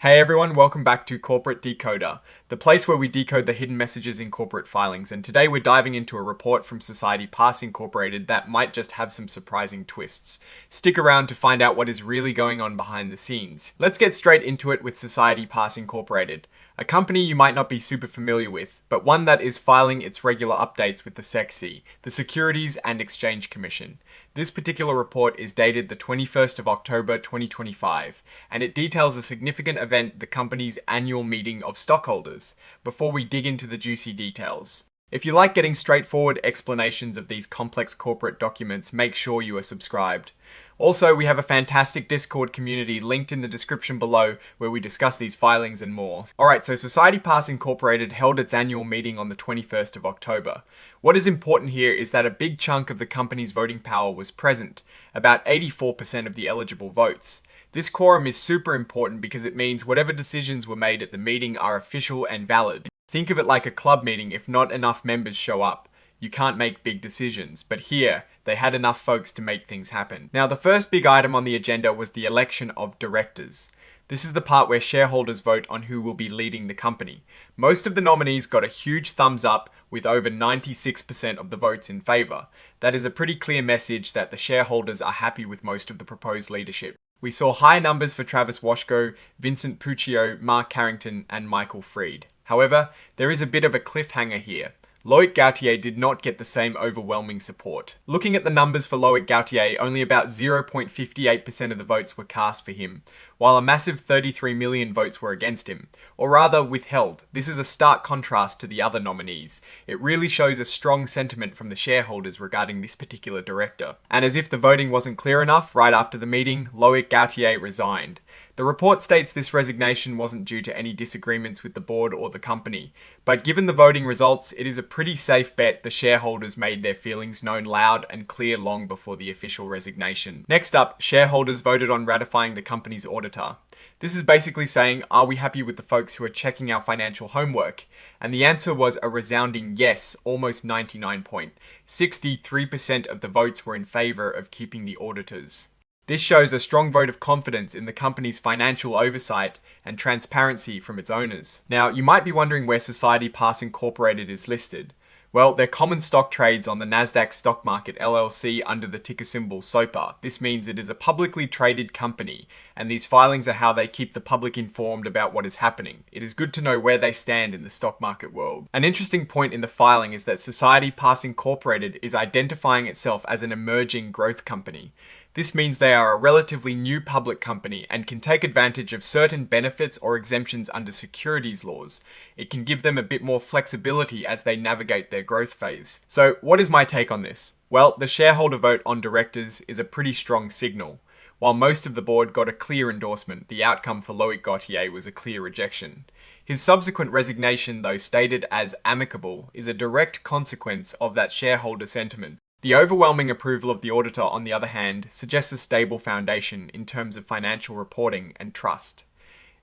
Hey everyone, welcome back to Corporate Decoder, the place where we decode the hidden messages in corporate filings, and today we're diving into a report from Society Pass Incorporated that might just have some surprising twists. Stick around to find out what is really going on behind the scenes. Let's get straight into it with Society Pass Incorporated, a company you might not be super familiar with, but one that is filing its regular updates with the SEC, the Securities and Exchange Commission. This particular report is dated the 21st of October 2025, and it details a significant event, the company's annual meeting of stockholders, before we dig into the juicy details. If you like getting straightforward explanations of these complex corporate documents, make sure you are subscribed. Also, we have a fantastic Discord community linked in the description below where we discuss these filings and more. Alright, so Society Pass Incorporated held its annual meeting on the 21st of October. What is important here is that a big chunk of the company's voting power was present, about 84% of the eligible votes. This quorum is super important because it means whatever decisions were made at the meeting are official and valid. Think of it like a club meeting. If not enough members show up, you can't make big decisions, but here, they had enough folks to make things happen. Now, the first big item on the agenda was the election of directors. This is the part where shareholders vote on who will be leading the company. Most of the nominees got a huge thumbs up with over 96% of the votes in favor. That is a pretty clear message that the shareholders are happy with most of the proposed leadership. We saw high numbers for Travis Washko, Vincent Puccio, Mark Carrington, and Michael Freed. However, there is a bit of a cliffhanger here. Loic Gautier did not get the same overwhelming support. Looking at the numbers for Loic Gautier, only about 0.58% of the votes were cast for him, while a massive 33 million votes were against him, or rather withheld. This is a stark contrast to the other nominees. It really shows a strong sentiment from the shareholders regarding this particular director. And as if the voting wasn't clear enough, right after the meeting, Loic Gautier resigned. The report states this resignation wasn't due to any disagreements with the board or the company, but given the voting results, it is a pretty safe bet the shareholders made their feelings known loud and clear long before the official resignation. Next up, shareholders voted on ratifying the company's auditor. This is basically saying, are we happy with the folks who are checking our financial homework? And the answer was a resounding yes, almost 63% of the votes were in favor of keeping the auditors. This shows a strong vote of confidence in the company's financial oversight and transparency from its owners. Now, you might be wondering where Society Pass Incorporated is listed. Well, their common stock trades on the Nasdaq Stock Market LLC under the ticker symbol SOPA. This means it is a publicly traded company, and these filings are how they keep the public informed about what is happening. It is good to know where they stand in the stock market world. An interesting point in the filing is that Society Pass Incorporated is identifying itself as an emerging growth company. This means they are a relatively new public company and can take advantage of certain benefits or exemptions under securities laws. It can give them a bit more flexibility as they navigate their growth phase. So what is my take on this? Well, the shareholder vote on directors is a pretty strong signal. While most of the board got a clear endorsement, the outcome for Loic Gautier was a clear rejection. His subsequent resignation, though stated as amicable, is a direct consequence of that shareholder sentiment. The overwhelming approval of the auditor, on the other hand, suggests a stable foundation in terms of financial reporting and trust.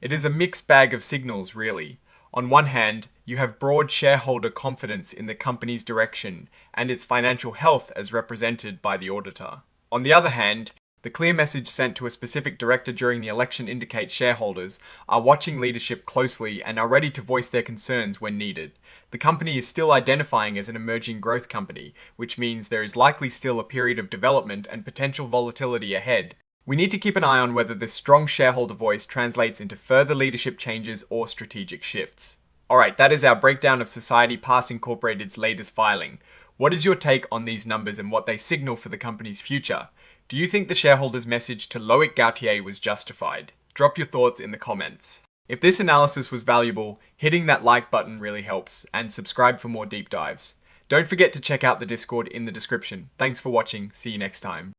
It is a mixed bag of signals, really. On one hand, you have broad shareholder confidence in the company's direction and its financial health as represented by the auditor. On the other hand, the clear message sent to a specific director during the election indicates shareholders are watching leadership closely and are ready to voice their concerns when needed. The company is still identifying as an emerging growth company, which means there is likely still a period of development and potential volatility ahead. We need to keep an eye on whether this strong shareholder voice translates into further leadership changes or strategic shifts. Alright, that is our breakdown of Society Pass Incorporated's latest filing. What is your take on these numbers and what they signal for the company's future? Do you think the shareholders' message to Loic Gautier was justified? Drop your thoughts in the comments. If this analysis was valuable, hitting that like button really helps, and subscribe for more deep dives. Don't forget to check out the Discord in the description. Thanks for watching, see you next time.